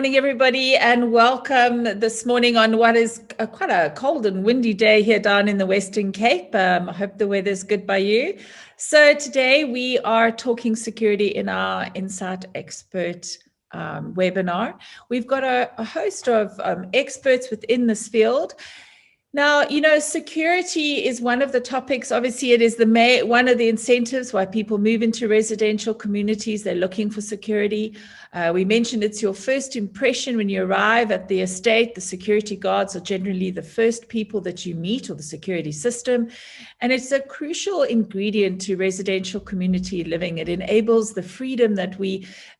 morning, everybody, and welcome this morning on what is quite a cold and windy day here down in the Western Cape. I hope the weather's good by you. So today we are talking security in our Insight Expert webinar. We've got a host of experts within this field. Now, you know, security is one of the topics. Obviously, it is one of the incentives why people move into residential communities. They're looking for security. We mentioned it's your first impression when you arrive at the estate. The security guards are generally the first people that you meet, or the security system. And it's a crucial ingredient to residential community living. It enables the freedom that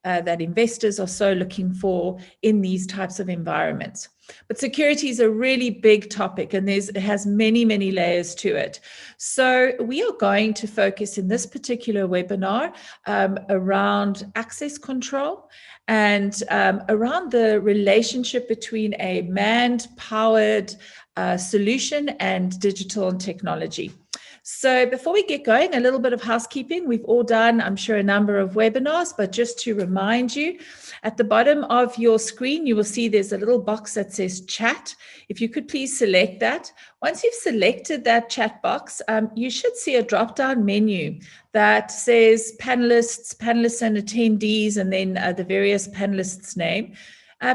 that investors are so looking for in these types of environments. But security is a really big topic, and it has many, many layers to it. So we are going to focus in this particular webinar around access control and around the relationship between a manned-powered solution and digital and technology. So before we get going, a little bit of housekeeping. We've all done, I'm sure, a number of webinars, but just to remind you, at the bottom of your screen, you will see there's a little box that says chat. If you could please select that. Once you've selected that chat box, you should see a drop-down menu that says panelists and attendees, and then the various panelists' name.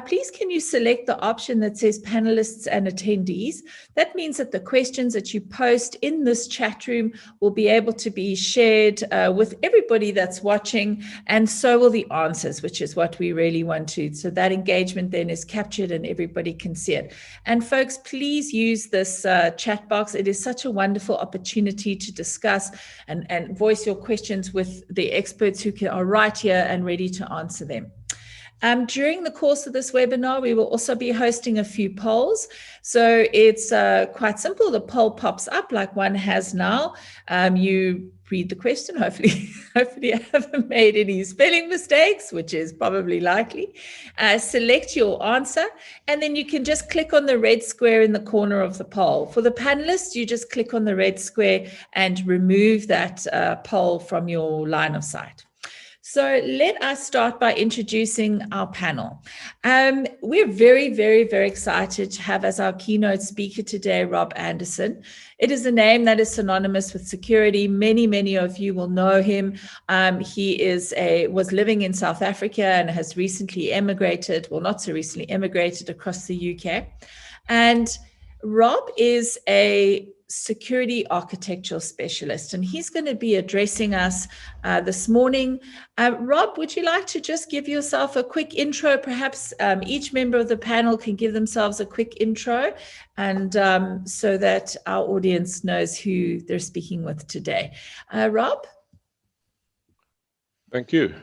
Please, can you select the option that says panelists and attendees? That means that the questions that you post in this chat room will be able to be shared with everybody that's watching, and so will the answers, which is what we really want to. So that engagement then is captured and everybody can see it. And folks, please use this chat box. It is such a wonderful opportunity to discuss and voice your questions with the experts who are right here and ready to answer them. During the course of this webinar, we will also be hosting a few polls. So it's quite simple. The poll pops up like one has now. You read the question. Hopefully I haven't made any spelling mistakes, which is probably likely. Select your answer, and then you can just click on the red square in the corner of the poll. For the panelists, you just click on the red square and remove that poll from your line of sight. So let us start by introducing our panel. We're very, very, very excited to have as our keynote speaker today, Rob Anderson. It is a name that is synonymous with security. Many, many of you will know him. He was living in South Africa and has recently emigrated, well, not so recently, emigrated across the UK. And Rob is a security architectural specialist, and he's going to be addressing us this morning. Rob, would you like to just give yourself a quick intro? Perhaps each member of the panel can give themselves a quick intro, and so that our audience knows who they're speaking with today. Rob? Thank you.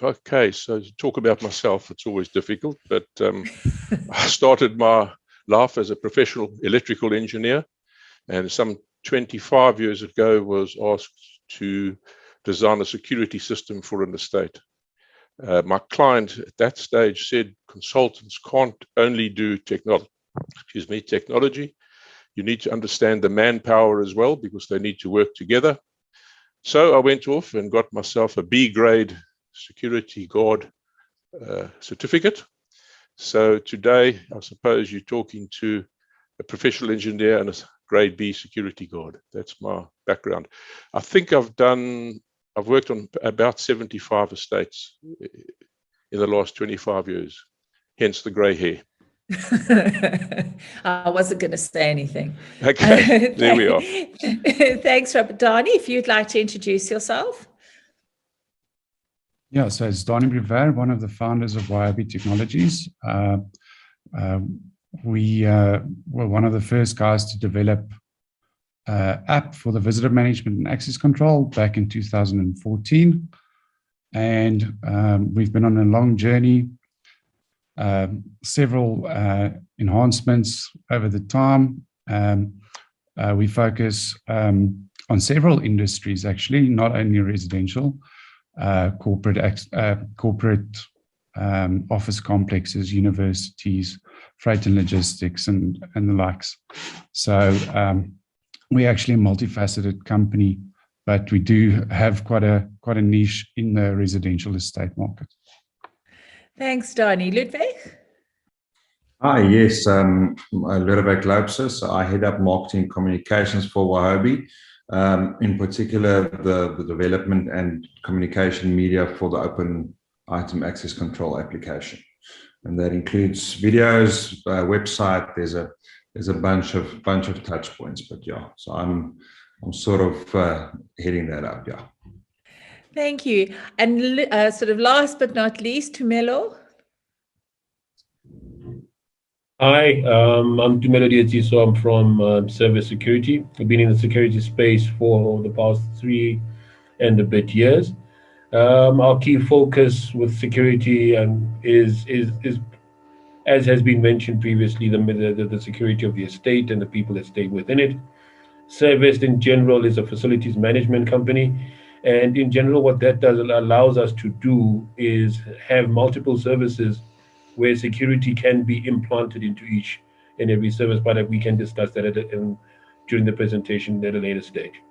Okay, so to talk about myself, it's always difficult, but I started my life as a professional electrical engineer, and some 25 years ago was asked to design a security system for an estate. My client at that stage said consultants can't only do technology. You need to understand the manpower as well, because they need to work together. So I went off and got myself a B grade security guard certificate. So today, I suppose you're talking to a professional engineer and a grade B security guard. That's my background. I think I've worked on about 75 estates in the last 25 years, hence the grey hair. I wasn't going to say anything. Okay, there we are. Thanks, Robert. Donnie, if you'd like to introduce yourself. Yeah, so it's Donnie Brever, one of the founders of YRB Technologies. We were one of the first guys to develop an app for the visitor management and access control back in 2014. And we've been on a long journey, several enhancements over the time. We focus on several industries, actually, not only residential, corporate office complexes, universities, freight and logistics, and the likes. So we're actually a multifaceted company, but we do have quite a niche in the residential estate market. Thanks, Donnie. Ludwig? Hi, yes, Ludwig Loubser. I head up marketing communications for Wahobie, in particular the development and communication media for the open item access control application. And that includes videos, website. There's a bunch of touch points, but yeah, so I'm sort of heading that up, yeah. Thank you. And sort of last but not least, Tumelo. Hi, I'm Tumelo Dietiso. I'm from Service Security. I've been in the security space for the past 3 and a bit years. Our key focus with security is, as has been mentioned previously, the security of the estate and the people that stay within it. Servest in general is a facilities management company. And in general, what that allows us to do is have multiple services where security can be implanted into each and every service, but we can discuss that during the presentation at a later stage.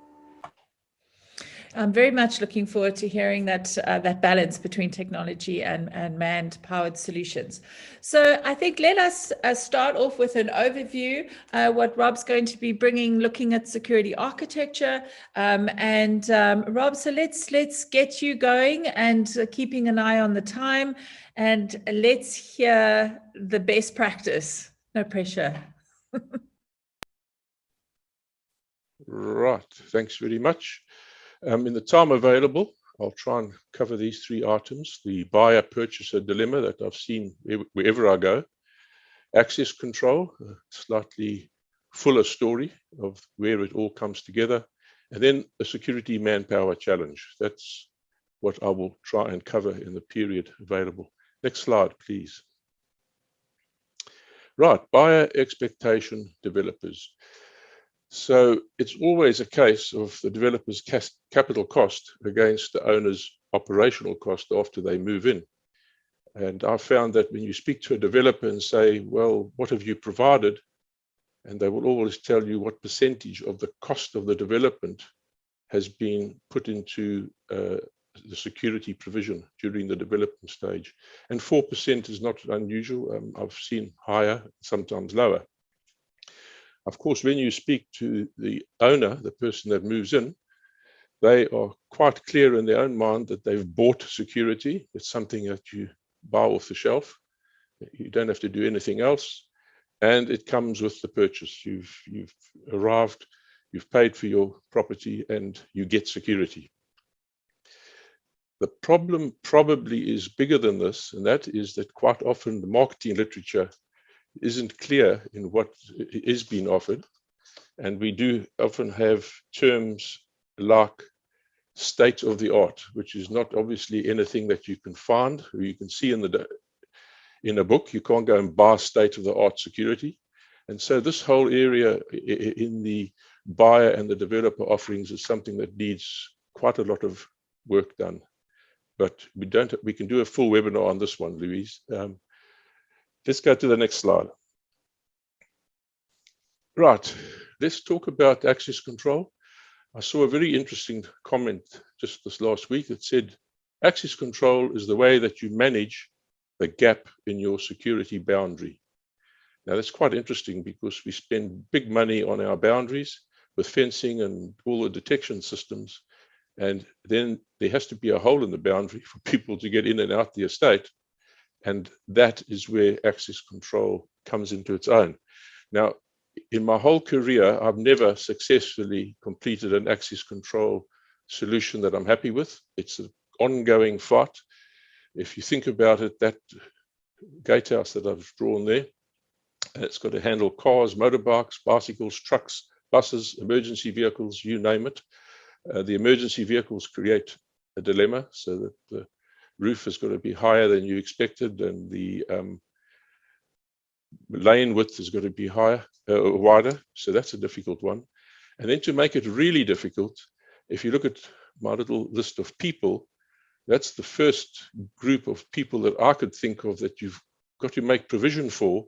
I'm very much looking forward to hearing that balance between technology and manned-powered solutions. So I think let us start off with an overview, what Rob's going to be bringing, looking at security architecture. Rob, so let's get you going and keeping an eye on the time, and let's hear the best practice. No pressure. Right, thanks very much. In the time available, I'll try and cover these 3 items: the buyer-purchaser dilemma that I've seen wherever I go, access control, a slightly fuller story of where it all comes together, and then a security manpower challenge. That's what I will try and cover in the period available. Next slide, please. Right, buyer expectation developers. So it's always a case of the developer's capital cost against the owner's operational cost after they move in. And I found that when you speak to a developer and say, well, what have you provided? And they will always tell you what percentage of the cost of the development has been put into the security provision during the development stage. And 4% is not unusual. I've seen higher, sometimes lower. Of course, when you speak to the owner, the person that moves in, they are quite clear in their own mind that they've bought security. It's something that you buy off the shelf. You don't have to do anything else. And it comes with the purchase. You've arrived, you've paid for your property, and you get security. The problem probably is bigger than this, and that is that quite often the marketing literature isn't clear in what is being offered. And we do often have terms like state of the art, which is not obviously anything that you can find or you can see in a book. You can't go and buy state of the art security. And so this whole area in the buyer and the developer offerings is something that needs quite a lot of work done. But we can do a full webinar on this one, Louise. Let's go to the next slide. Right, let's talk about access control. I saw a very interesting comment just this last week that said, access control is the way that you manage the gap in your security boundary. Now that's quite interesting because we spend big money on our boundaries with fencing and all the detection systems. And then there has to be a hole in the boundary for people to get in and out the estate. And that is where access control comes into its own. Now, in my whole career, I've never successfully completed an access control solution that I'm happy with. It's an ongoing fight. If you think about it, that gatehouse that I've drawn there, it's got to handle cars, motorbikes, bicycles, trucks, buses, emergency vehicles, you name it. The emergency vehicles create a dilemma so that the roof has got to be higher than you expected, and the lane width has got to be wider. So that's a difficult one. And then to make it really difficult, if you look at my little list of people, that's the first group of people that I could think of that you've got to make provision for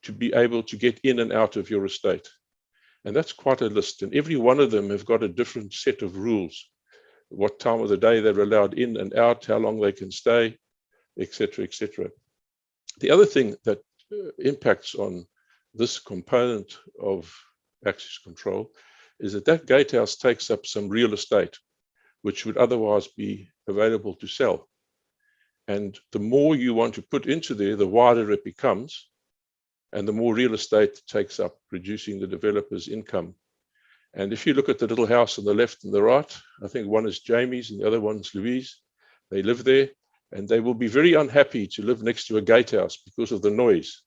to be able to get in and out of your estate. And that's quite a list. And every one of them have got a different set of rules. What time of the day they're allowed in and out, how long they can stay, etc., etc. The other thing that impacts on this component of access control is that that gatehouse takes up some real estate, which would otherwise be available to sell. And the more you want to put into there, the wider it becomes, and the more real estate it takes up, reducing the developer's income. And if you look at the little house on the left and the right, I think one is Jamie's and the other one's Louise. They live there, and they will be very unhappy to live next to a gatehouse because of the noise.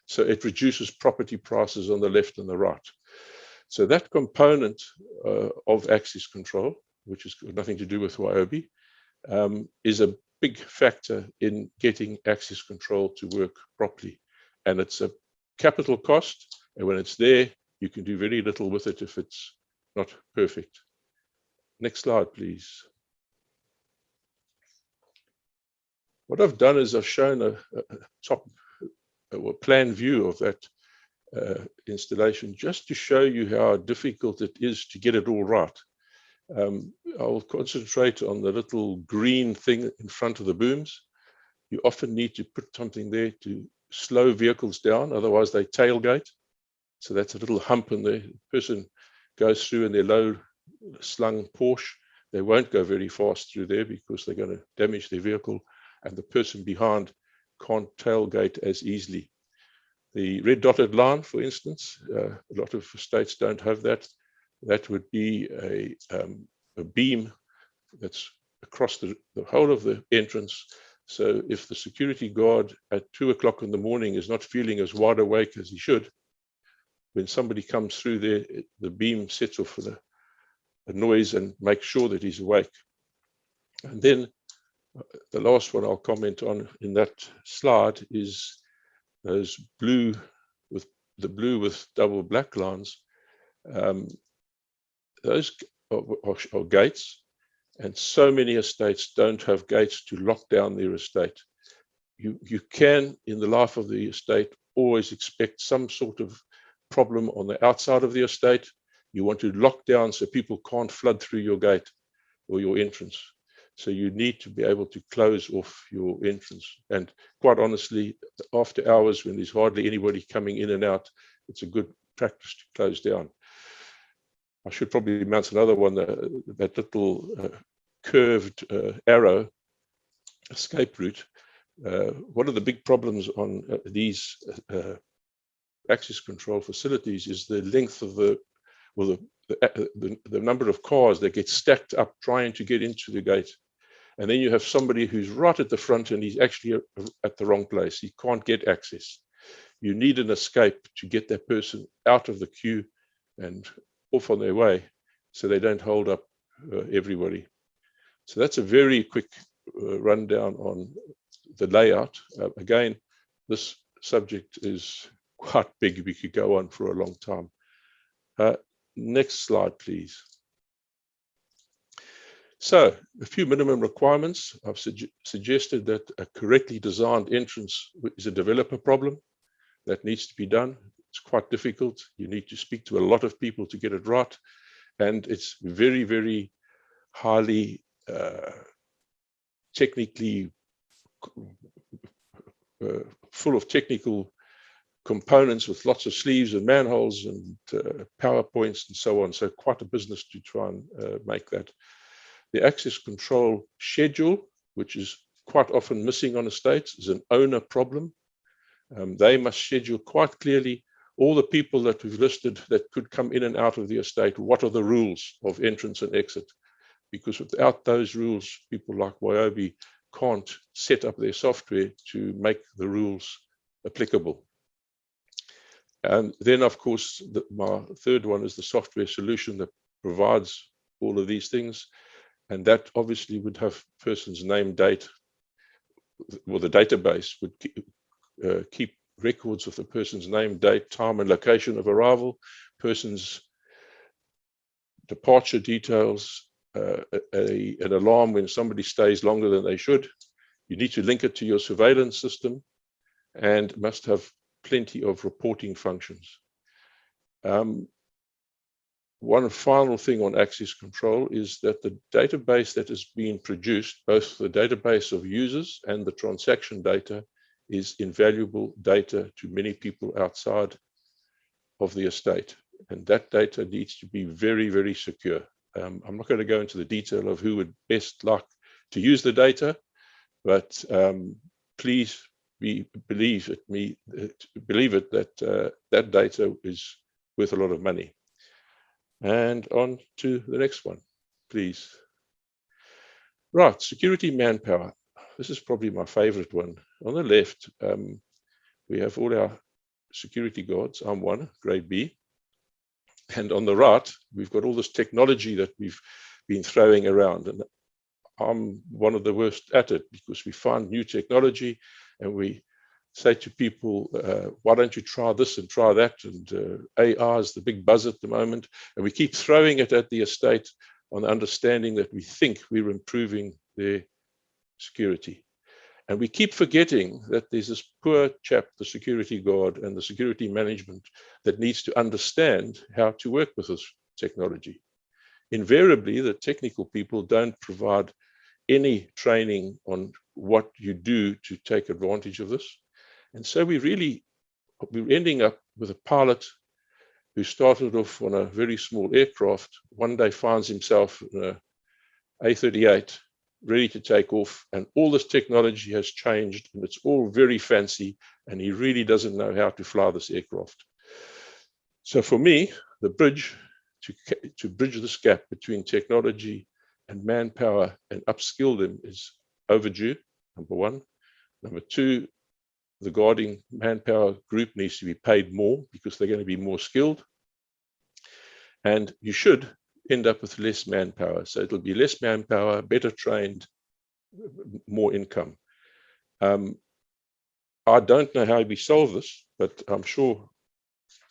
So it reduces property prices on the left and the right. So that component of access control, which has got nothing to do with Wiobi, is a big factor in getting access control to work properly. And it's a capital cost, and when it's there, you can do very little with it if it's not perfect. Next slide, please. What I've done is I've shown a plan view of that installation, just to show you how difficult it is to get it all right. I'll concentrate on the little green thing in front of the booms. You often need to put something there to slow vehicles down, otherwise they tailgate. So that's a little hump in there. The person goes through in their low slung Porsche. They won't go very fast through there because they're going to damage their vehicle, and the person behind can't tailgate as easily. The red dotted line, for instance, a lot of estates don't have that. That would be a beam that's across the whole of the entrance. So if the security guard at 2 o'clock in the morning is not feeling as wide awake as he should, when somebody comes through there, the beam sets off for the noise and makes sure that he's awake. And then the last one I'll comment on in that slide is those blue with double black lines. Those are gates, and so many estates don't have gates to lock down their estate. You can, in the life of the estate, always expect some sort of problem on the outside of the estate. You want to lock down so people can't flood through your gate or your entrance. So you need to be able to close off your entrance. And quite honestly, after hours, when there's hardly anybody coming in and out, it's a good practice to close down. I should probably mount another one, that little curved arrow escape route. One of the big problems on these access control facilities is the length of the number of cars that get stacked up trying to get into the gate. And then you have somebody who's right at the front and he's actually at the wrong place. He can't get access. You need an escape to get that person out of the queue and off on their way so they don't hold up everybody. So that's a very quick rundown on the layout. Again, this subject is quite big. We could go on for a long time. Next slide, please. So a few minimum requirements. I've suggested that a correctly designed entrance is a developer problem that needs to be done. It's quite difficult. You need to speak to a lot of people to get it right. And it's very, very highly technically full of technical components with lots of sleeves and manholes and PowerPoints and so on. So quite a business to try and make that. The access control schedule, which is quite often missing on estates, is an owner problem. They must schedule quite clearly all the people that we've listed that could come in and out of the estate. What are the rules of entrance and exit? Because without those rules, people like Wiobi can't set up their software to make the rules applicable. And then, of course, my third one is the software solution that provides all of these things. And that obviously would have person's name, date, well, the database would keep records of the person's name, date, time, and location of arrival, person's departure details, an alarm when somebody stays longer than they should. You need to link it to your surveillance system and must have plenty of reporting functions. One final thing on access control is that the database that is being produced, both the database of users and the transaction data, is invaluable data to many people outside of the estate. And that data needs to be very, very secure. I'm not going to go into the detail of who would best like to use the data, but please believe it that that data is worth a lot of money. And on to the next one, please. Right, security manpower. This is probably my favorite one. On the left, we have all our security guards. I'm one, grade B. And on the right, we've got all this technology that we've been throwing around. And I'm one of the worst at it, because we find new technology and we say to people, why don't you try this and try that? And AI is the big buzz at the moment. And we keep throwing it at the estate on the understanding that we think we're improving their security. And we keep forgetting that there's this poor chap, the security guard and the security management, that needs to understand how to work with this technology. Invariably, the technical people don't provide any training on what you do to take advantage of this. And so we're ending up with a pilot who started off on a very small aircraft, one day finds himself in an A38, ready to take off, and all this technology has changed and it's all very fancy, and he really doesn't know how to fly this aircraft. So for me, the bridge to bridge this gap between technology and manpower and upskill them is overdue, number one. Number two, the guarding manpower group needs to be paid more because they're going to be more skilled. And you should end up with less manpower. So it'll be less manpower, better trained, more income. I don't know how we solve this, but I'm sure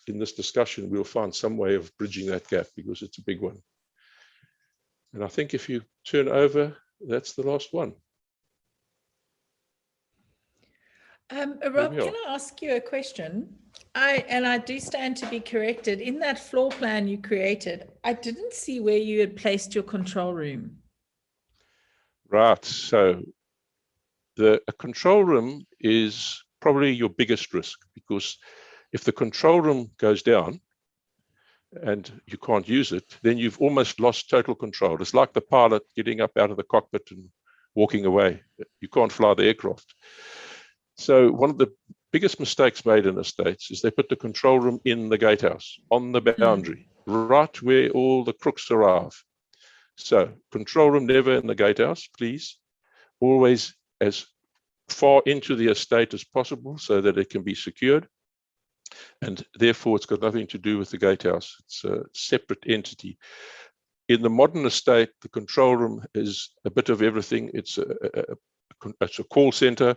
in this discussion we'll find some way of bridging that gap, because it's a big one. And I think if you turn over, that's the last one. Rob, can I ask you a question? I do stand to be corrected. In that floor plan you created, I didn't see where you had placed your control room. Right. So a control room is probably your biggest risk, because if the control room goes down and you can't use it, then you've almost lost total control. It's like the pilot getting up out of the cockpit and walking away. You can't fly the aircraft. So one of the biggest mistakes made in estates is they put the control room in the gatehouse, on the boundary, right where all the crooks arrive. So control room never in the gatehouse, please. Always as far into the estate as possible so that it can be secured. And therefore, it's got nothing to do with the gatehouse. It's a separate entity. In the modern estate, the control room is a bit of everything. It's a call center.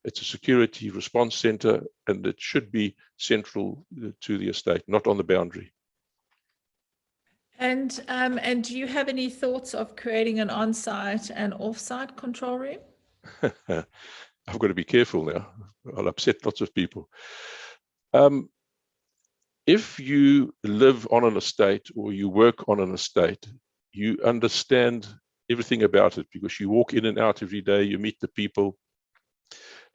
It's a security response center, and it should be central to the estate, not on the boundary. And do you have any thoughts of creating an on-site and off-site control room? I've got to be careful now. I'll upset lots of people. If you live on an estate or you work on an estate, you understand everything about it, because you walk in and out every day, you meet the people.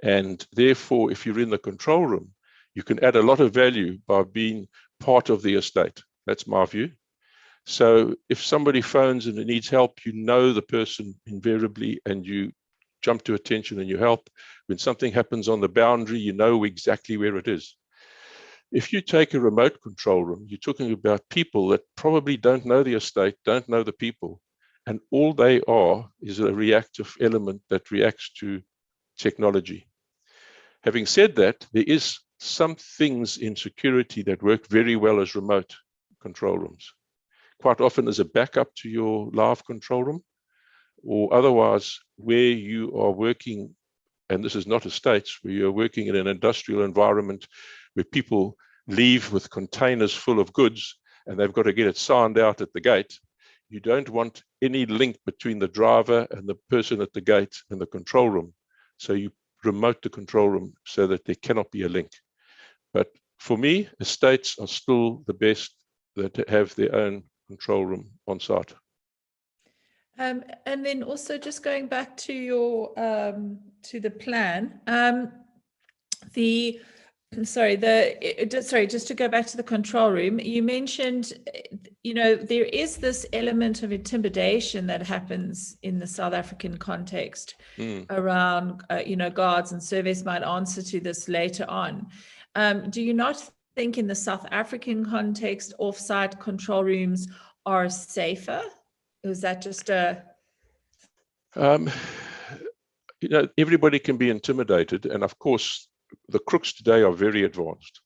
And therefore, if you're in the control room, you can add a lot of value by being part of the estate. That's my view. So if somebody phones and it needs help, you know the person invariably, and you jump to attention and you help. When something happens on the boundary, you know exactly where it is. If you take a remote control room, you're talking about people that probably don't know the estate, don't know the people, and all they are is a reactive element that reacts to technology. Having said that, there is some things in security that work very well as remote control rooms. Quite often as a backup to your live control room, or otherwise where you are working, and this is not estates, where you're working in an industrial environment where people leave with containers full of goods and they've got to get it signed out at the gate. You don't want any link between the driver and the person at the gate and the control room. So you remote the control room so that there cannot be a link. But for me, estates are still the best that have their own control room on site. And then also just going back to your to the plan, just to go back to the control room, you mentioned, there is this element of intimidation that happens in the South African context around, guards, and Servest might answer to this later on. Do you not think in the South African context, offsite control rooms are safer? Is that just everybody can be intimidated, and of course, the crooks today are very advanced.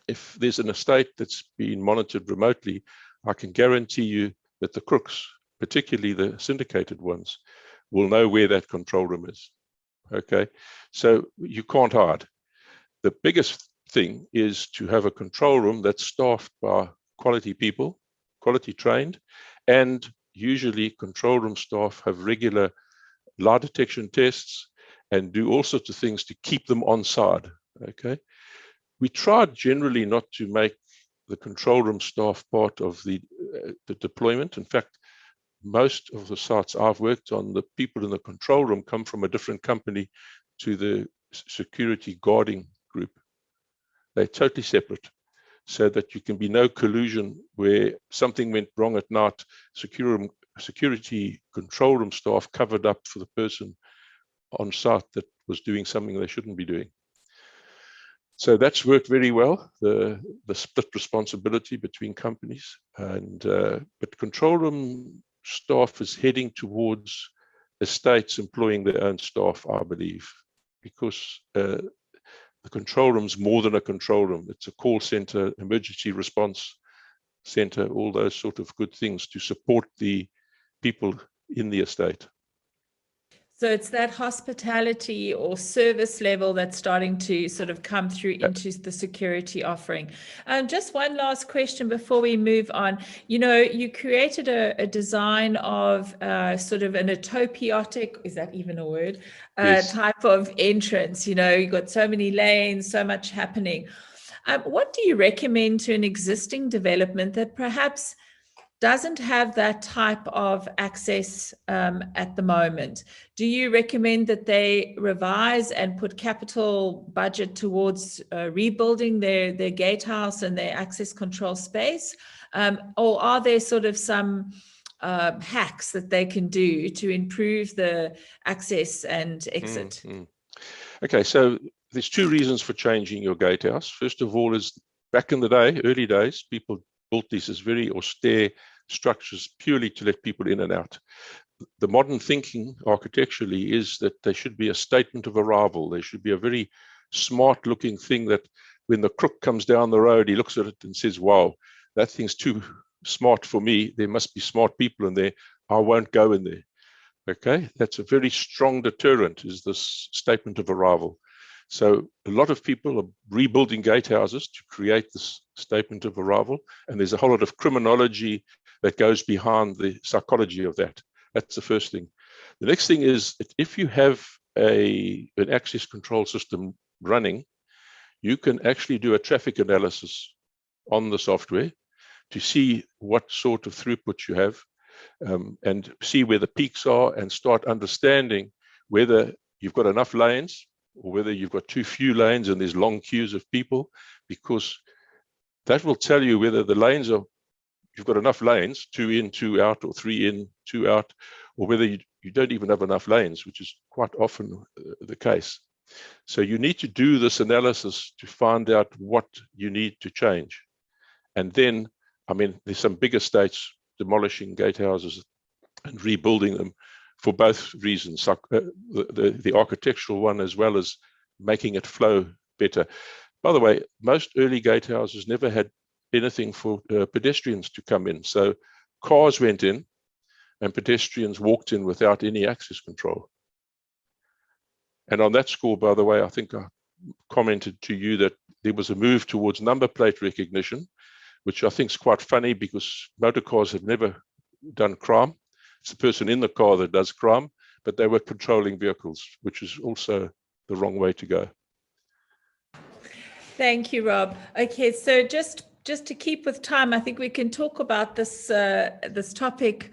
If there's an estate that's being monitored remotely, I can guarantee you that the crooks, particularly the syndicated ones, will know where that control room is. Okay, so you can't hide. The biggest thing is to have a control room that's staffed by quality people, quality trained, and usually control room staff have regular lie detection tests and do all sorts of things to keep them on side. Okay, we tried generally not to make the control room staff part of the deployment. In fact, most of the sites I've worked on, the people in the control room come from a different company to the security guarding group. They're totally separate, so that you can be no collusion where something went wrong at night. Security control room staff covered up for the person on site that was doing something they shouldn't be doing. So that's worked very well, the split responsibility between companies. And but control room staff is heading towards estates employing their own staff, I believe, because the control room is more than a control room. It's a call center, emergency response center, all those sort of good things to support the people in the estate. So it's that hospitality or service level that's starting to sort of come through into the security offering. Just one last question before we move on. You created a design of sort of an utopiotic, is that even a word, Yes. type of entrance. You've got so many lanes, so much happening. What do you recommend to an existing development that perhaps doesn't have that type of access at the moment? Do you recommend that they revise and put capital budget towards rebuilding their gatehouse and their access control space? Or are there sort of some hacks that they can do to improve the access and exit? Okay, so there's two reasons for changing your gatehouse. First of all is, back in the day, early days, people built these as very austere structures purely to let people in and out. The modern thinking architecturally is that there should be a statement of arrival. There should be a very smart looking thing that when the crook comes down the road, he looks at it and says, wow, that thing's too smart for me. There must be smart people in there. I won't go in there. Okay, that's a very strong deterrent, is this statement of arrival. So a lot of people are rebuilding gatehouses to create this statement of arrival, and there's a whole lot of criminology that goes behind the psychology of that. That's the first thing. The next thing is that if you have an access control system running, you can actually do a traffic analysis on the software to see what sort of throughput you have, and see where the peaks are, and start understanding whether you've got enough lanes or whether you've got too few lanes and there's long queues of people, because that will tell you whether the lanes are, you've got enough lanes, 2 in, 2 out, or 3 in, 2 out, or whether you don't even have enough lanes, which is quite often the case. So you need to do this analysis to find out what you need to change. And then, there's some big estates demolishing gatehouses and rebuilding them for both reasons, the architectural one as well as making it flow better. By the way, most early gatehouses never had anything for pedestrians to come in. So cars went in and pedestrians walked in without any access control. And on that score, by the way, I think I commented to you that there was a move towards number plate recognition, which I think is quite funny because motor cars have never done crime. It's the person in the car that does crime, but they were controlling vehicles, which is also the wrong way to go. Thank you, Rob. Okay, so just to keep with time, I think we can talk about this this topic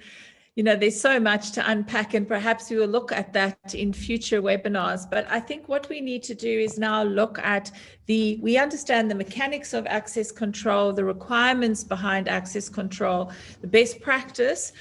there's so much to unpack, and perhaps we will look at that in future webinars. But I think what we need to do is now look at we understand the mechanics of access control, the requirements behind access control, the best practice.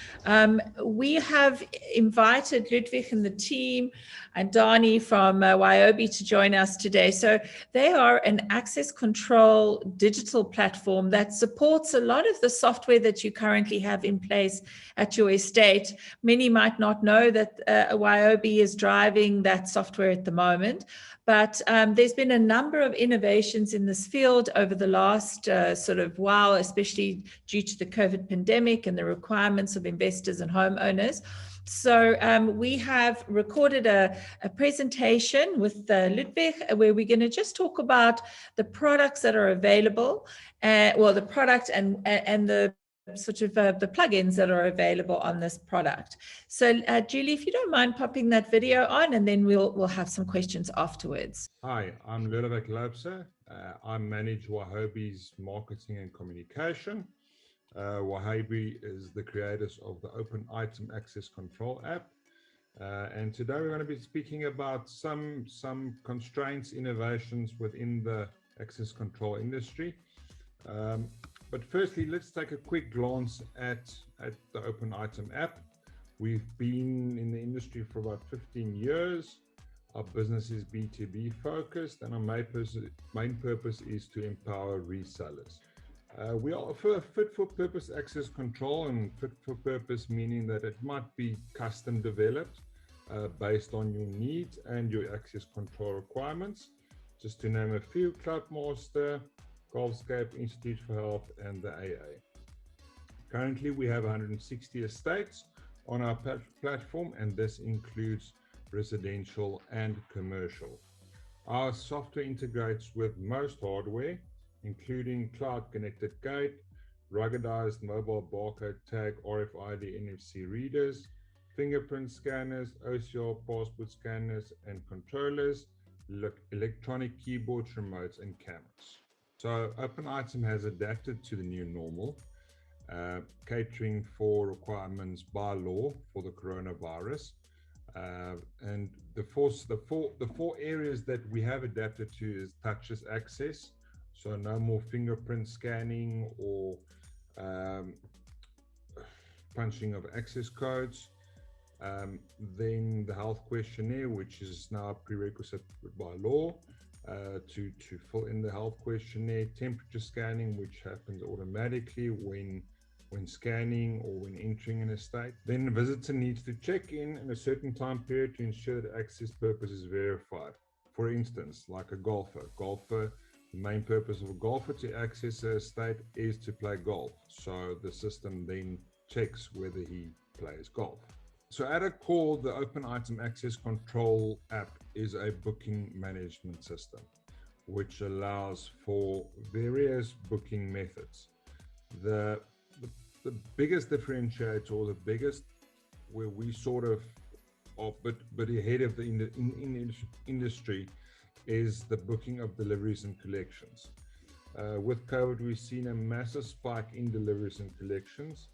We have invited Ludwig and the team and Dani from Wyobi to join us today. So they are an access control digital platform that supports a lot of the software that you currently have in place at your estate. Many might not know that Wyobi is driving that software at the moment, but there's been a number of innovations in this field over the last sort of while, especially due to the COVID pandemic and the requirements of investors and homeowners. So we have recorded a presentation with Ludwig, where we're going to just talk about the products that are available, the product and the sort of the plugins that are available on this product. So Julie, if you don't mind popping that video on, and then we'll have some questions afterwards. Hi, I'm Ludwig Loubser. I manage Wyobi's marketing and communication. Wyobi is the creators of the Open Item Access Control app. And today we're going to be speaking about some constraints, innovations within the access control industry. But firstly, let's take a quick glance at the Open Item app. We've been in the industry for about 15 years. Our business is B2B focused, and our main purpose is to empower resellers. We offer fit-for-purpose access control, and fit-for-purpose meaning that it might be custom developed based on your needs and your access control requirements. Just to name a few: Clubmaster, Golfscape, Institute for Health, and the AA. Currently, we have 160 estates on our platform, and this includes residential and commercial. Our software integrates with most hardware, including cloud-connected gate, ruggedized mobile barcode tag, RFID, NFC readers, fingerprint scanners, OCR passport scanners and controllers, electronic keyboards, remotes, and cameras. So Open Item has adapted to the new normal, catering for requirements by law for the coronavirus. And the four areas that we have adapted to is touchless access, so no more fingerprint scanning or punching of access codes. Then the health questionnaire, which is now a prerequisite by law to fill in the health questionnaire. Temperature scanning, which happens automatically when scanning or when entering an estate. Then the visitor needs to check in a certain time period to ensure that access purpose is verified. For instance, like a golfer, the main purpose of a golfer to access a estate is to play golf. So the system then checks whether he plays golf. So at a core, the Open Item Access Control app is a booking management system, which allows for various booking methods. The biggest differentiator, or the biggest where we sort of are but ahead of the industry, is the booking of deliveries and collections. With COVID, we've seen a massive spike in deliveries and collections,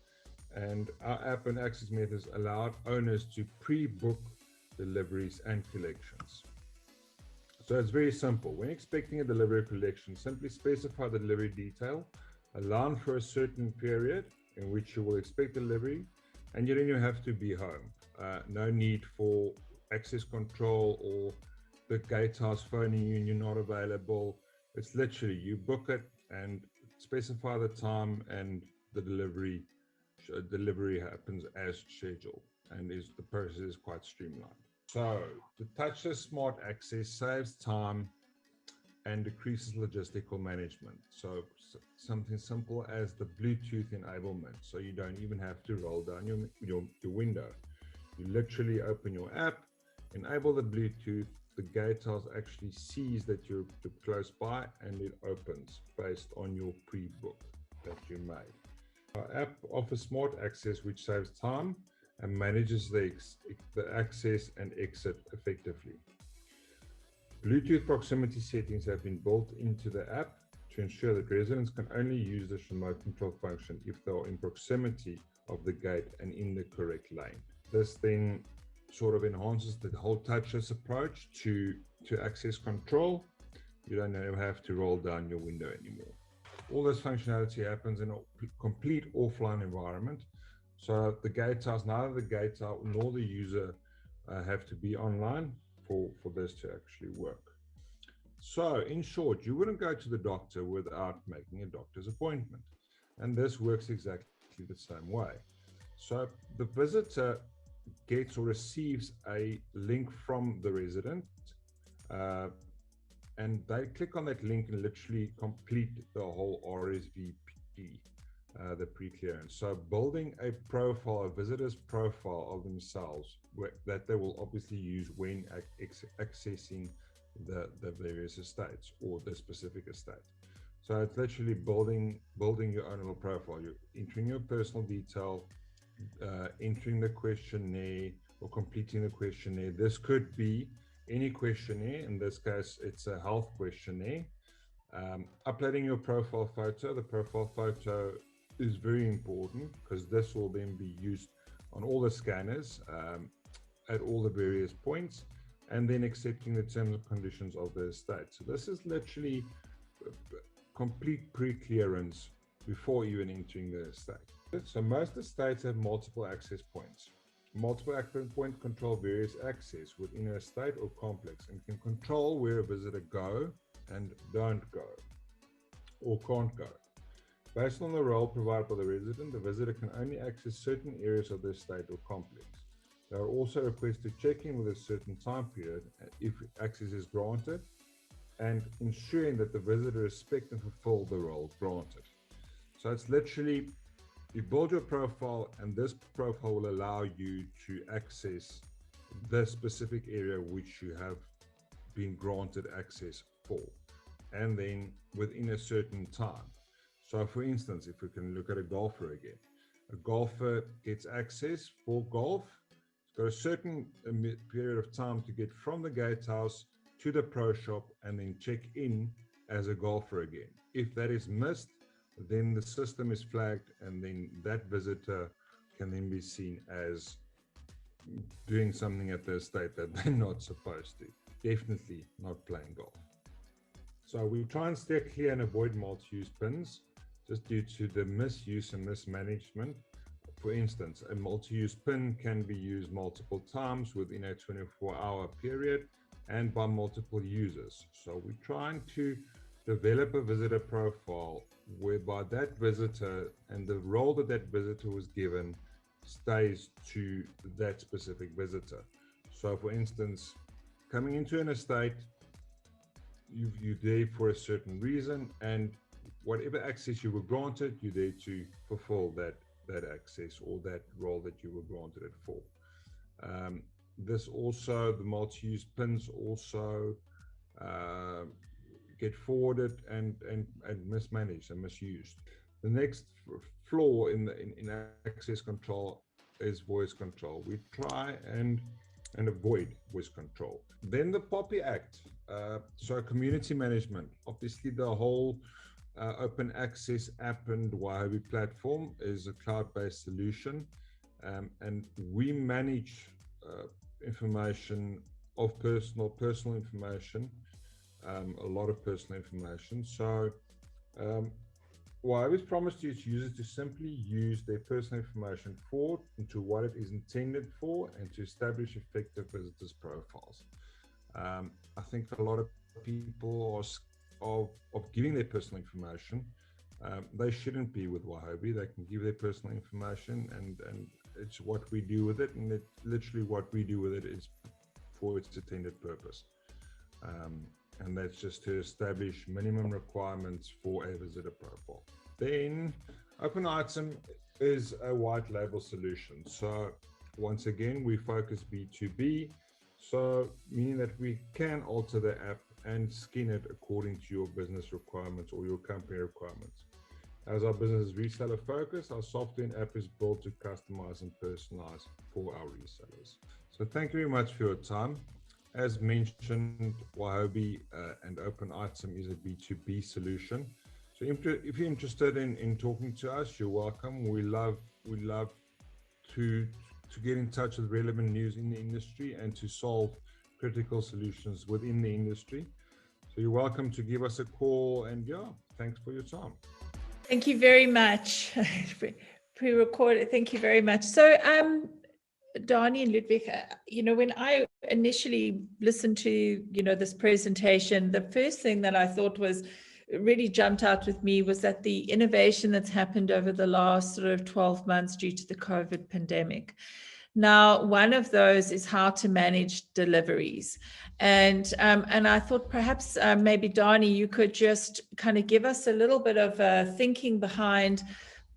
and our app and access methods allowed owners to pre-book deliveries and collections. So it's very simple. When expecting a delivery or collection, simply specify the delivery detail, allow for a certain period in which you will expect delivery, and then you have to be home. No need for access control or the gatehouse phoning you and you're not available. It's literally you book it and specify the time, and the delivery happens as scheduled, and the process is quite streamlined. So the touchless smart access saves time and decreases logistical management. So something simple as the Bluetooth enablement, so you don't even have to roll down your window. You literally open your app, enable the Bluetooth, the gatehouse actually sees that you're close by, and it opens based on your pre-book that you made. Our app offers smart access, which saves time and manages the access and exit effectively. Bluetooth proximity settings have been built into the app to ensure that residents can only use this remote control function if they are in proximity of the gate and in the correct lane. This then sort of enhances the whole touchless approach to access control. You don't ever have to roll down your window anymore. All this functionality happens in a complete offline environment. So the gatehouse, neither the gatehouse nor the user have to be online for this to actually work. So in short, you wouldn't go to the doctor without making a doctor's appointment. And this works exactly the same way. So the visitor gets or receives a link from the resident, and they click on that link and literally complete the whole RSVP, the pre-clearance. So building a profile, a visitor's profile of themselves that they will obviously use when accessing the various estates or the specific estate. So it's literally building your own little profile. You're entering your personal detail, entering the questionnaire or completing the questionnaire. This could be any questionnaire. In this case, it's a health questionnaire. Uploading your profile photo. The profile photo is very important because this will then be used on all the scanners at all the various points, and then accepting the terms and conditions of the estate. So this is literally complete pre-clearance before even entering the estate. So most estates have multiple access points. Multiple access points control various access within an estate or complex and can control where a visitor go and don't go or can't go. Based on the role provided by the resident, the visitor can only access certain areas of the estate or complex. They are also requested to check in with a certain time period if access is granted, and ensuring that the visitor respect and fulfill the role granted. So it's literally, you build your profile, and this profile will allow you to access the specific area which you have been granted access for, and then within a certain time. So for instance, if we can look at a golfer again, a golfer gets access for golf. It's got a certain period of time to get from the gatehouse to the pro shop and then check in as a golfer again. If that is missed, then the system is flagged, and then that visitor can then be seen as doing something at the estate that they're not supposed to. Definitely not playing golf. So we try and stay clear and avoid multi-use pins just due to the misuse and mismanagement. For instance, a multi-use pin can be used multiple times within a 24-hour period and by multiple users. So we're trying to develop a visitor profile whereby that visitor and the role that that visitor was given stays to that specific visitor. So for instance, coming into an estate, you're there for a certain reason, and whatever access you were granted, you're there to fulfill that access or that role that you were granted it for. This also, the multi-use pins also get forwarded and mismanaged and misused. The next flaw in access control is voice control. We try and avoid voice control. Then the POPI Act, so community management. Obviously, the whole open access app and Waihobi platform is a cloud-based solution, and we manage information of personal information, a lot of personal information. So Waihobi's promised to its users to simply use their personal information into what it is intended for, and to establish effective visitors profiles. I think a lot of people are of giving their personal information. They shouldn't be with Waihobi. They can give their personal information, and it's what we do with it, and literally what we do with it is for its intended purpose. And that's just to establish minimum requirements for a visitor profile. Then OpenItem is a white label solution. So once again, we focus B2B. So meaning that we can alter the app and skin it according to your business requirements or your company requirements. As our business is reseller focused, our software and app is built to customize and personalize for our resellers. So thank you very much for your time. As mentioned, Waihobi and OpenItem is a B2B solution. So if you're interested in talking to us, you're welcome. We love to get in touch with relevant news in the industry and to solve critical solutions within the industry. So you're welcome to give us a call, and yeah, thanks for your time. Thank you very much. Pre-recorded. Thank you very much. So, Dani and Ludwig, when I initially listened to, this presentation, the first thing that I thought was really jumped out with me was that the innovation that's happened over the last sort of 12 months due to the COVID pandemic. Now, one of those is how to manage deliveries. And I thought perhaps maybe, Dani, you could just kind of give us a little bit of thinking behind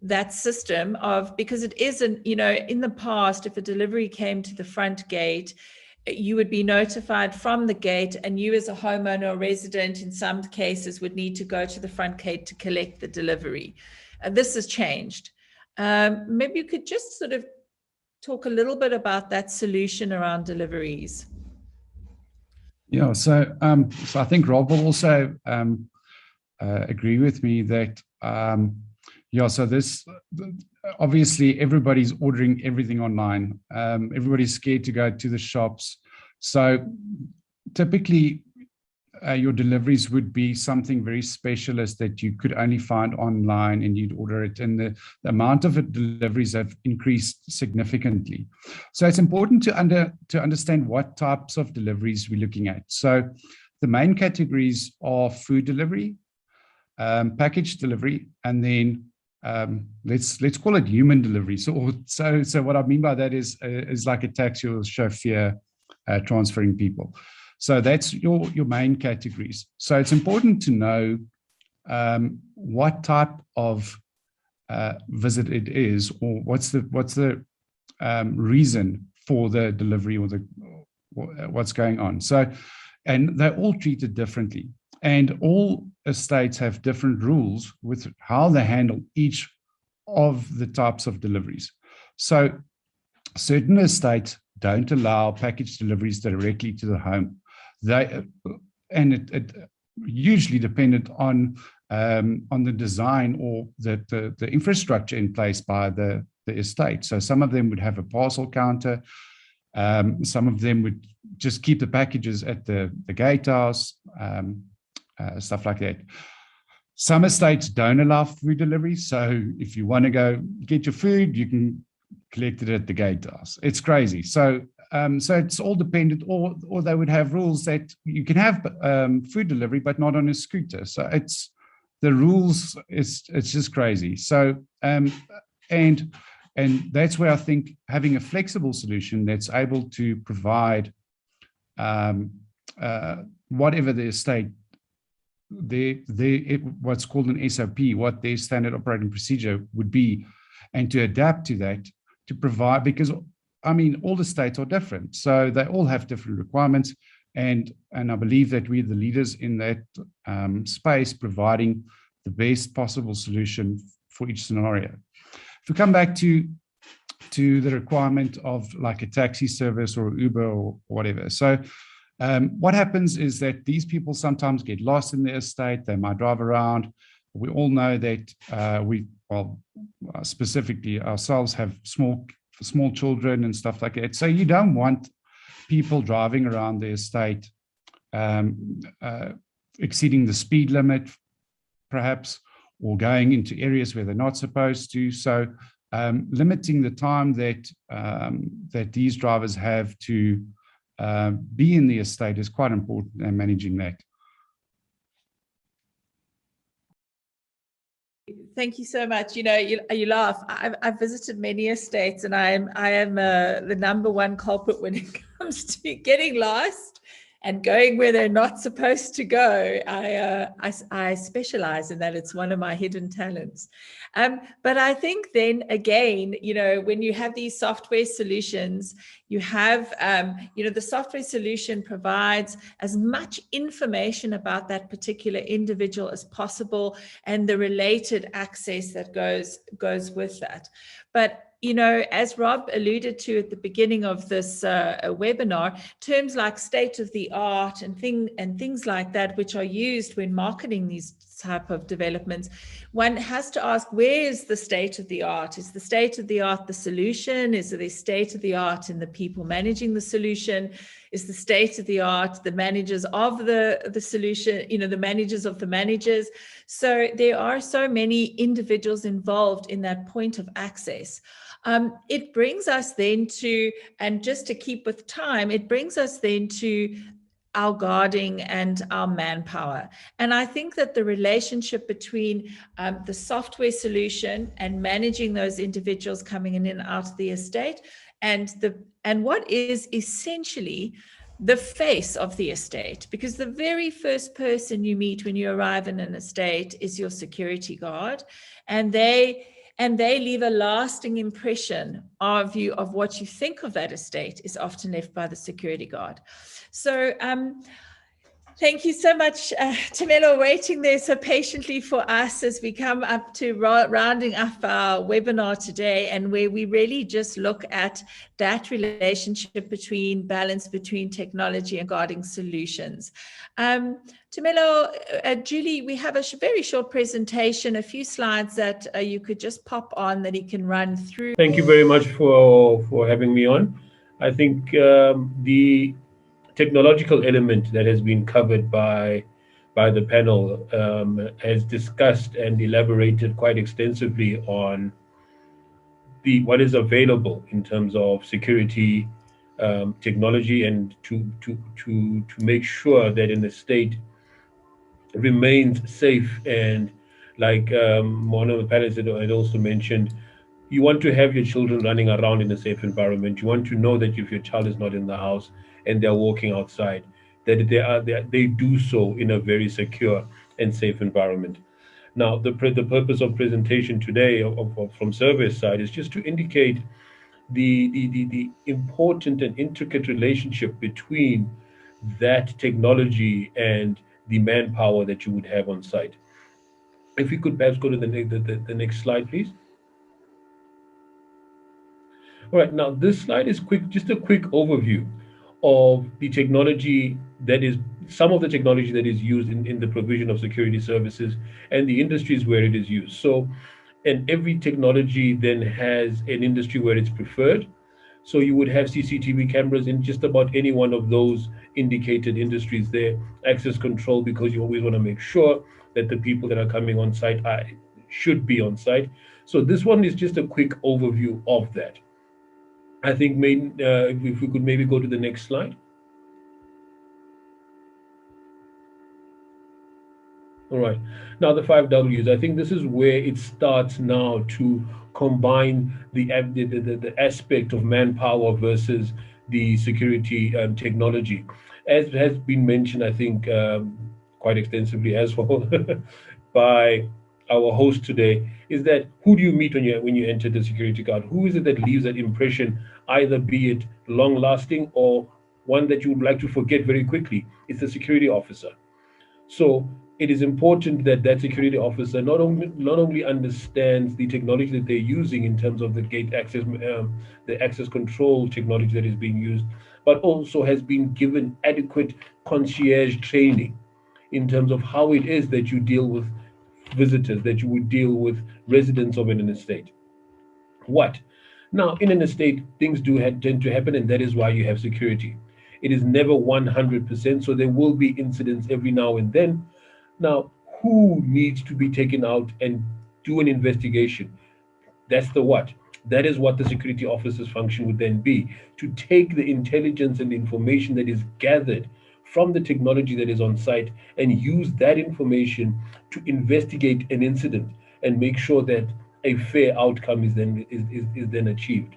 that system because it isn't, in the past, if a delivery came to the front gate, you would be notified from the gate, and you as a homeowner or resident in some cases would need to go to the front gate to collect the delivery. This has changed. Maybe you could just sort of talk a little bit about that solution around deliveries. Yeah, so I think Rob will also agree with me that so this obviously everybody's ordering everything online. Everybody's scared to go to the shops. So typically your deliveries would be something very specialist that you could only find online, and you'd order it, and the amount of deliveries have increased significantly. So it's important to understand what types of deliveries we're looking at. So the main categories are food delivery, package delivery, and then let's call it human delivery. So what I mean by that is like a taxi or chauffeur transferring people. So that's your main categories. So it's important to know what type of visit it is, or what's the reason for the delivery, or what's going on. So, and they're all treated differently, and all estates have different rules with how they handle each of the types of deliveries. So certain estates don't allow package deliveries directly to the home. It hugely dependent on the design or the infrastructure in place by the estate. So some of them would have a parcel counter. Some of them would just keep the packages at the gatehouse, stuff like that. Some estates don't allow food delivery. So if you want to go get your food, you can collect it at the gatehouse. It's crazy. So it's all dependent, or they would have rules that you can have food delivery, but not on a scooter. So it's the rules. It's just crazy. So and that's where I think having a flexible solution that's able to provide whatever the estate, what's called an SOP, what their standard operating procedure would be, and to adapt to that to provide, because I mean, all the states are different, so they all have different requirements, and I believe that we're the leaders in that space, providing the best possible solution for each scenario. If we come back to the requirement of like a taxi service or Uber or whatever, so what happens is that these people sometimes get lost in their estate. They might drive around. We all know that specifically ourselves have small children and stuff like that. So you don't want people driving around the estate exceeding the speed limit, perhaps, or going into areas where they're not supposed to. So limiting the time that these drivers have to be in the estate is quite important, and managing that. Thank you so much. You laugh. I've visited many estates, and I am the number one culprit when it comes to getting lost and going where they're not supposed to go. I specialize in that. It's one of my hidden talents. But I think then again, when you have these software solutions, you have, the software solution provides as much information about that particular individual as possible, and the related access that goes with that. But as Rob alluded to at the beginning of this webinar, terms like state of the art and things like that, which are used when marketing these type of developments, one has to ask, where is the state of the art? Is the state of the art the solution? Is the state of the art in the people managing the solution? Is the state of the art the managers of the solution, the managers of the managers? So there are so many individuals involved in that point of access. It brings us then to, and just to keep with time, it brings us then to our guarding and our manpower. And I think that the relationship between the software solution and managing those individuals coming in and out of the estate and what is essentially the face of the estate, because the very first person you meet when you arrive in an estate is your security guard, and they leave a lasting impression of you, of what you think of that estate is often left by the security guard. So thank you so much, Tumelo, waiting there so patiently for us as we come up to rounding up our webinar today, and where we really just look at that relationship balance between technology and guarding solutions. Tumelo, Julie, we have a very short presentation, a few slides that you could just pop on that he can run through. Thank you very much for having me on. I think the technological element that has been covered by the panel has discussed and elaborated quite extensively on what is available in terms of security technology, and to make sure that an estate remains safe. And like one of the panelists had also mentioned, you want to have your children running around in a safe environment. You want to know that if your child is not in the house and they're walking outside, that they do so in a very secure and safe environment. Now, the purpose of presentation today from Service side is just to indicate the important and intricate relationship between that technology and the manpower that you would have on site. If we could perhaps go to the next slide, please. All right, now this slide is just a quick overview of the technology that is, some of the technology that is used in the provision of security services and the industries where it is used. So, and every technology then has an industry where it's preferred. So you would have CCTV cameras in just about any one of those indicated industries there. Access control, because you always want to make sure that the people that are coming on site should be on site. So this one is just a quick overview of that. I think if we could maybe go to the next slide. All right, now the 5 Ws. I think this is where it starts now to combine the aspect of manpower versus the security technology. As has been mentioned, I think quite extensively as well by our host today, is that who do you meet when you enter the security guard? Who is it that leaves that impression, either be it long lasting or one that you would like to forget very quickly? It's the security officer. So it is important that that security officer not only understands the technology that they're using in terms of the gate access, the access control technology that is being used, but also has been given adequate concierge training in terms of how it is that you deal with visitors, that you would deal with residents of an estate. What? Now, in an estate, things do tend to happen, and that is why you have security. It is never 100%, so there will be incidents every now and then. Now, who needs to be taken out and do an investigation? That's the what. That is what the security officer's function would then be, to take the intelligence and information that is gathered from the technology that is on site and use that information to investigate an incident and make sure that a fair outcome is then achieved.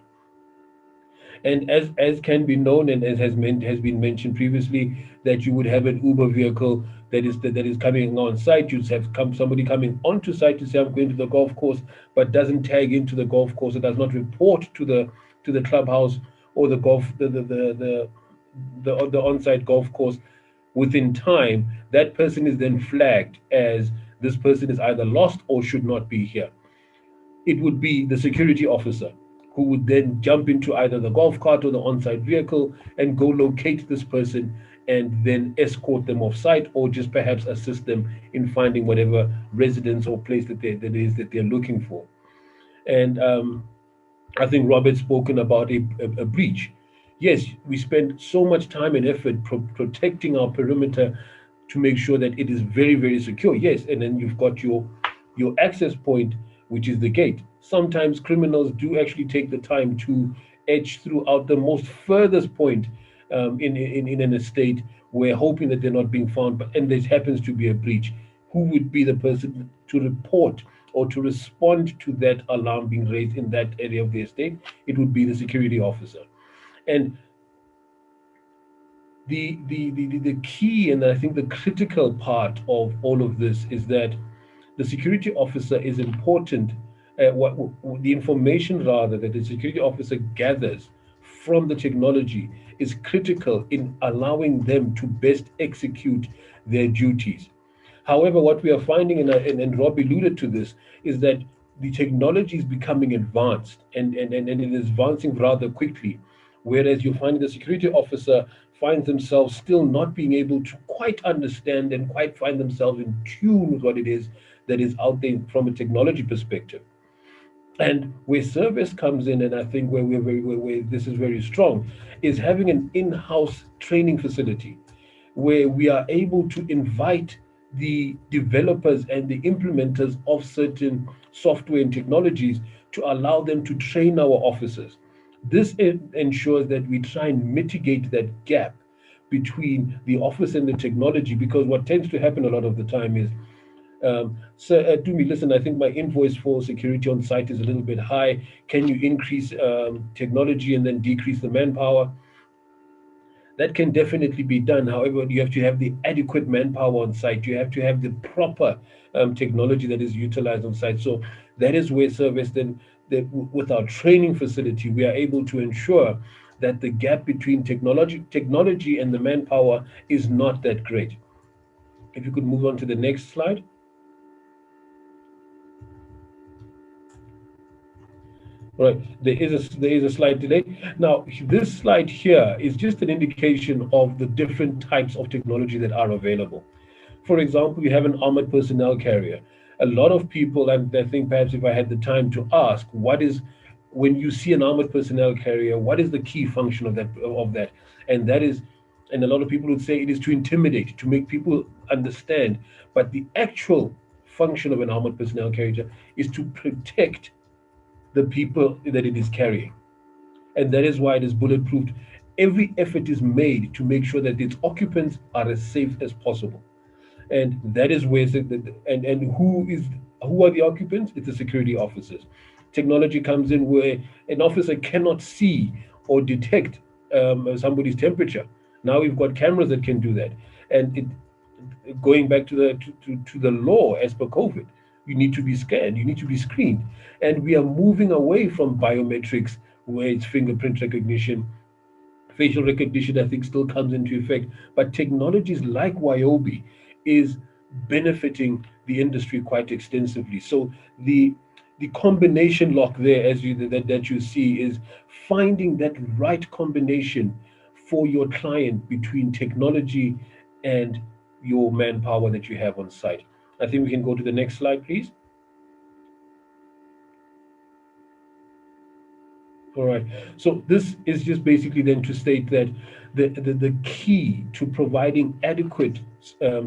And as can be known, and as has been mentioned previously, that you would have an Uber vehicle that is coming on site. You'd have somebody coming onto site to say, I'm going to the golf course, but doesn't tag into the golf course. It does not report to the clubhouse or the on-site golf course within time. That person is then flagged as this person is either lost or should not be here. It would be the security officer who would then jump into either the golf cart or the on-site vehicle and go locate this person and then escort them off site, or just perhaps assist them in finding whatever residence or place that they're looking for. And I think Robert's spoken about a breach. Yes, we spend so much time and effort protecting our perimeter to make sure that it is very, very secure. Yes, and then you've got your access point, which is the gate. Sometimes criminals do actually take the time to edge throughout the most furthest point in an estate, where hoping that they're not being found, and there happens to be a breach. Who would be the person to report or to respond to that alarm being raised in that area of the estate? It would be the security officer. And the key, and I think the critical part of all of this, is that the security officer is important. The information rather that the security officer gathers from the technology is critical in allowing them to best execute their duties. However, what we are finding, and Rob alluded to this, is that the technology is becoming advanced, and it is advancing rather quickly, whereas you find the security officer finds themselves still not being able to quite understand and quite find themselves in tune with what it is that is out there from a technology perspective. And where service comes in, and I think where this is very strong, is having an in-house training facility where we are able to invite the developers and the implementers of certain software and technologies to allow them to train our officers. This ensures that we try and mitigate that gap between the office and the technology, because what tends to happen a lot of the time is, sir, Dumi, listen, I think my invoice for security on site is a little bit high. Can you increase technology and then decrease the manpower? That can definitely be done. However, you have to have the adequate manpower on site. You have to have the proper technology that is utilized on site. So that is where service, then, with our training facility, we are able to ensure that the gap between technology and the manpower is not that great. If you could move on to the next slide. Right, there is a slight delay. Now, this slide here is just an indication of the different types of technology that are available. For example, you have an armored personnel carrier. A lot of people, and I think perhaps if I had the time to ask, when you see an armored personnel carrier, what is the key function of that? And that is, and a lot of people would say it is to intimidate, to make people understand. But the actual function of an armored personnel carrier is to protect the people that it is carrying. And that is why it is bulletproof. Every effort is made to make sure that its occupants are as safe as possible. And that is where, and who are the occupants? It's the security officers. Technology comes in where an officer cannot see or detect somebody's temperature. Now we've got cameras that can do that. And going back to the law as per COVID, you need to be scanned, you need to be screened. And we are moving away from biometrics, where it's fingerprint recognition. Facial recognition, I think, still comes into effect. But technologies like Wyobi is benefiting the industry quite extensively. So the combination lock there, as that you see, is finding that right combination for your client between technology and your manpower that you have on site. I think we can go to the next slide, please. All right. So this is just basically then to state that the key to providing adequate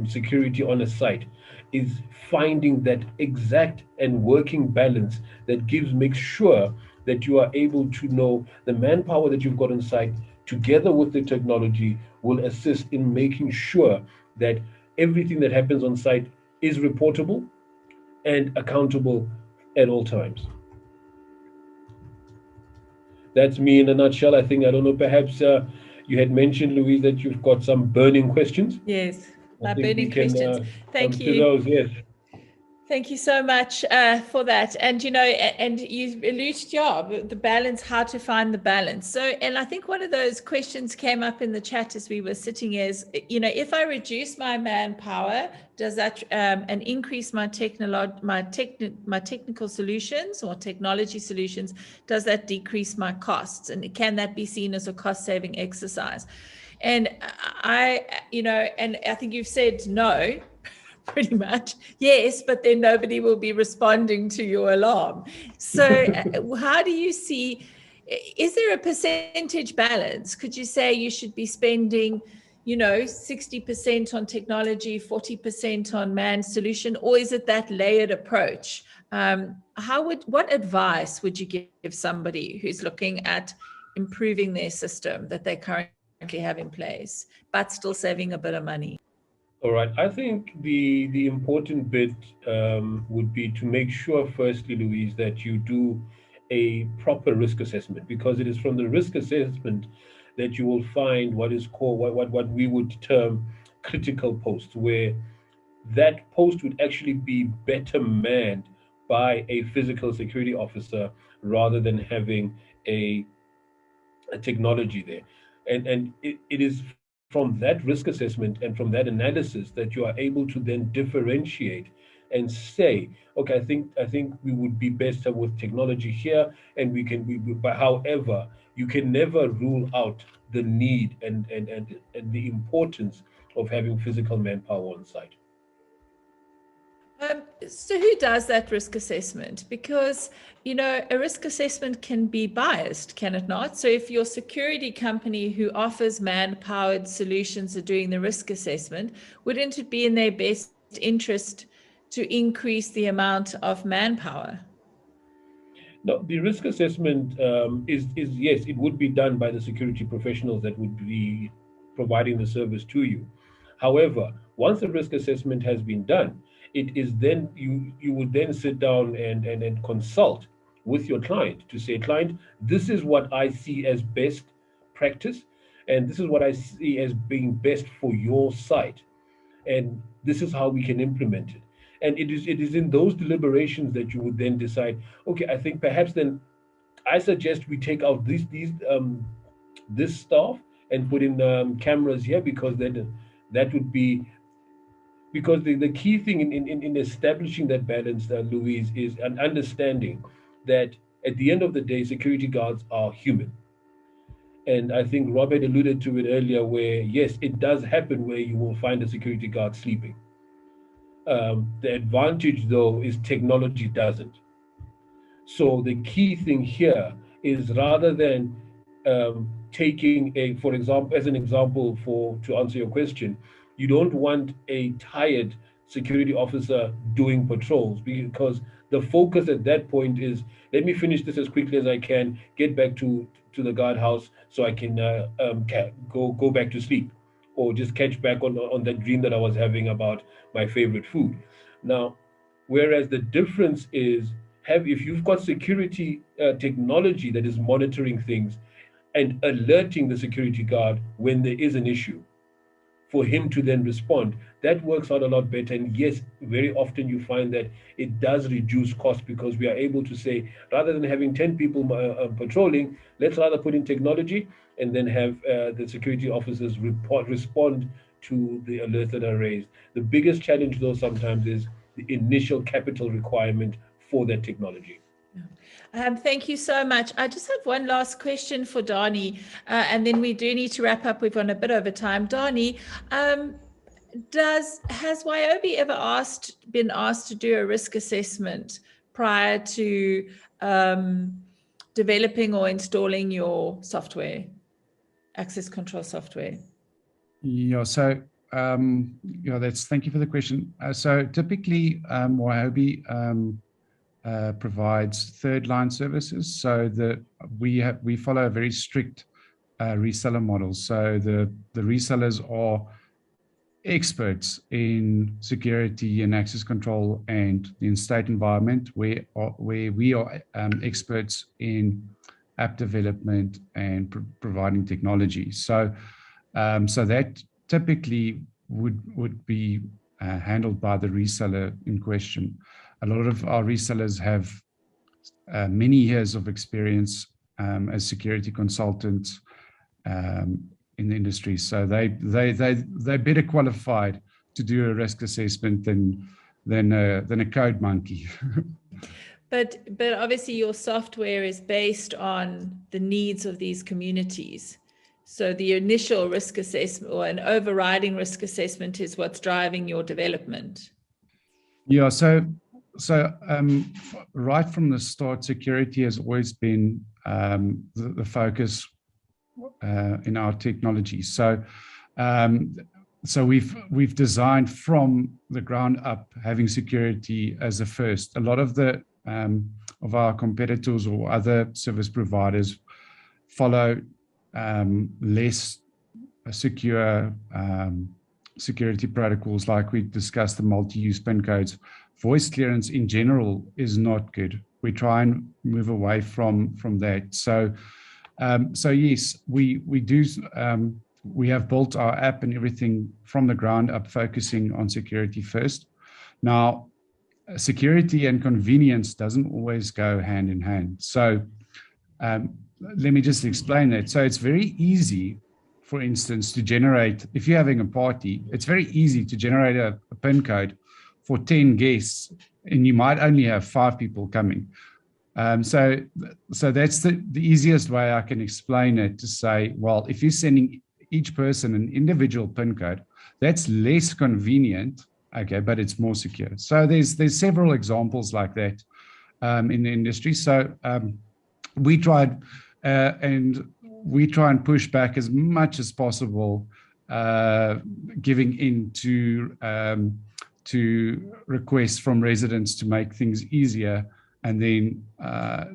security on a site is finding that exact and working balance that makes sure that you are able to know the manpower that you've got on site together with the technology will assist in making sure that everything that happens on site is reportable and accountable at all times. That's me in a nutshell. I don't know, perhaps you had mentioned, Louise, that you've got some burning questions. Yes, my burning questions. Thank you. To those, yes. Thank you so much for that. And, and you alluded the balance, how to find the balance. So, and I think one of those questions came up in the chat as we were sitting is, if I reduce my manpower, does that and increase my technical solutions or technology solutions, does that decrease my costs? And can that be seen as a cost-saving exercise? And and I think you've said no, pretty much. Yes, but then nobody will be responding to your alarm. So how do you see, is there a percentage balance? Could you say you should be spending 60% on technology, 40% on manned solution, or is it that layered approach? What advice would you give somebody who's looking at improving their system that they currently have in place, but still saving a bit of money? All right. I think the important bit would be to make sure, firstly, Louise, that you do a proper risk assessment, because it is from the risk assessment that you will find what is called what we would term critical posts, where that post would actually be better manned by a physical security officer rather than having a technology there. And it is from that risk assessment and from that analysis that you are able to then differentiate and say, okay, I think we would be better with technology here, and but however, you can never rule out the need and the importance of having physical manpower on site. So who does that risk assessment? Because, a risk assessment can be biased, can it not? So if your security company who offers man-powered solutions are doing the risk assessment, wouldn't it be in their best interest to increase the amount of manpower? No, the risk assessment is yes, it would be done by the security professionals that would be providing the service to you. However, once the risk assessment has been done, it is then you would then sit down and consult with your client to say, client, this is what I see as best practice, and this is what I see as being best for your site, and this is how we can implement it. And it is in those deliberations that you would then decide, okay, I think perhaps then I suggest we take out this staff and put in cameras here, because then that would be, because the key thing in establishing that balance, Louise, is an understanding that at the end of the day, security guards are human. And I think Rob had alluded to it earlier, where yes, it does happen where you will find a security guard sleeping. The advantage, though, is technology doesn't. So the key thing here is, rather than taking for example, as an example, to answer your question, you don't want a tired security officer doing patrols, because the focus at that point is, let me finish this as quickly as I can, get back to the guardhouse so I can go back to sleep, or just catch back on that dream that I was having about my favorite food. Now, whereas the difference is, if you've got security technology that is monitoring things and alerting the security guard when there is an issue, for him to then respond, that works out a lot better. And yes, very often you find that it does reduce cost, because we are able to say, rather than having 10 people patrolling, let's rather put in technology and then have the security officers respond to the alerts that are raised. The biggest challenge, though, sometimes is the initial capital requirement for that technology. Thank you so much. I just have one last question for Dani, and then we do need to wrap up. We've gone a bit over time. Dani, has Wyobi ever been asked to do a risk assessment prior to developing or installing your software, access control software? Yeah, so thank you for the question. So typically, Wyobi provides third line services. So we follow a very strict reseller model. So the resellers are experts in security and access control and in state environment, where we are experts in app development and providing technology. So that typically would be handled by the reseller in question. A lot of our resellers have many years of experience as security consultants in the industry, so they're better qualified to do a risk assessment than a code monkey. But obviously your software is based on the needs of these communities. So the initial risk assessment or an overriding risk assessment is what's driving your development. Yeah, so right from the start, security has always been the focus in our technology. So we've designed from the ground up having security as a first. A lot of our competitors or other service providers follow less secure security protocols, like we discussed, the multi-use PIN codes. Voice clearance in general is not good. We try and move away from that. So yes, we do. We have built our app and everything from the ground up, focusing on security first. Now, security and convenience doesn't always go hand in hand. So let me just explain that. So it's very easy, for instance, to generate, if you're having a party, it's very easy to generate a PIN code for 10 guests, and you might only have 5 people coming. So that's the easiest way I can explain it, to say, well, if you're sending each person an individual PIN code, that's less convenient, okay, but it's more secure. So there's several examples like that in the industry. So we try and push back as much as possible, giving in to requests from residents to make things easier, and then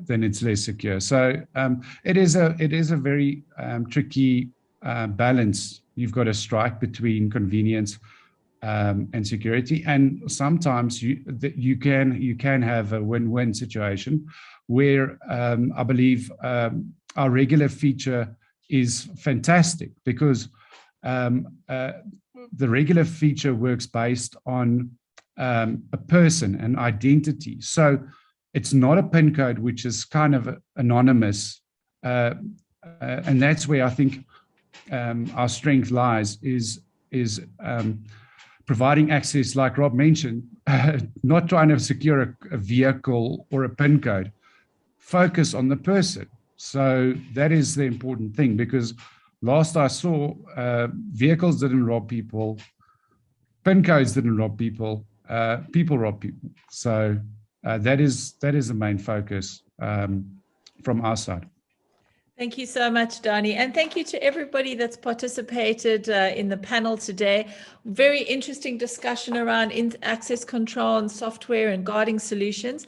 it's less secure. So it is a very tricky balance you've got to strike between convenience and security. And sometimes you can have a win-win situation where I believe our regular feature is fantastic, because the regular feature works based on a person, an identity. So it's not a PIN code which is kind of anonymous, and that's where I think our strength lies, is providing access, like Rob mentioned, not trying to secure a vehicle or a PIN code. Focus on the person. So that is the important thing, because last I saw, vehicles didn't rob people, PIN codes didn't rob people, people rob people. So that is the main focus from our side. Thank you so much, Donnie. And thank you to everybody that's participated in the panel today. Very interesting discussion around access control and software and guarding solutions.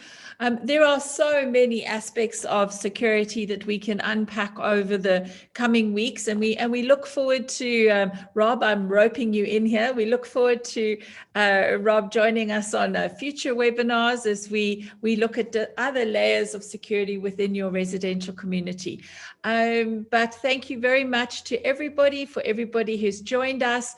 There are so many aspects of security that we can unpack over the coming weeks, and we look forward to Rob. I'm roping you in here. We look forward to Rob joining us on future webinars as we look at the other layers of security within your residential community. But thank you very much to everybody, for everybody who's joined us.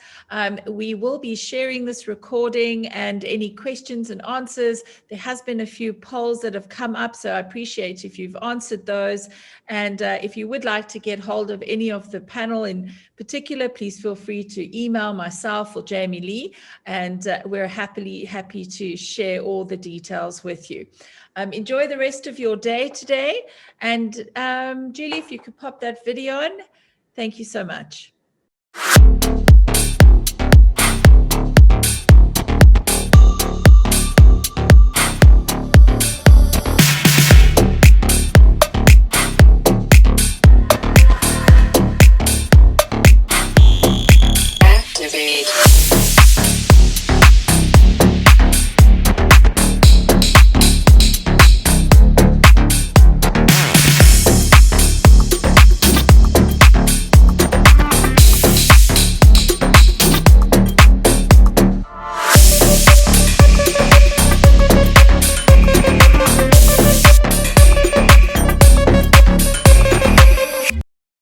We will be sharing this recording, and any questions and answers. There has been a few polls that have come up, so I appreciate if you've answered those. And if you would like to get hold of any of the panel in particular, please feel free to email myself or Jamie Lee, and we're happy to share all the details with you. Enjoy the rest of your day today. And Julie, if you could pop that video on. Thank you so much.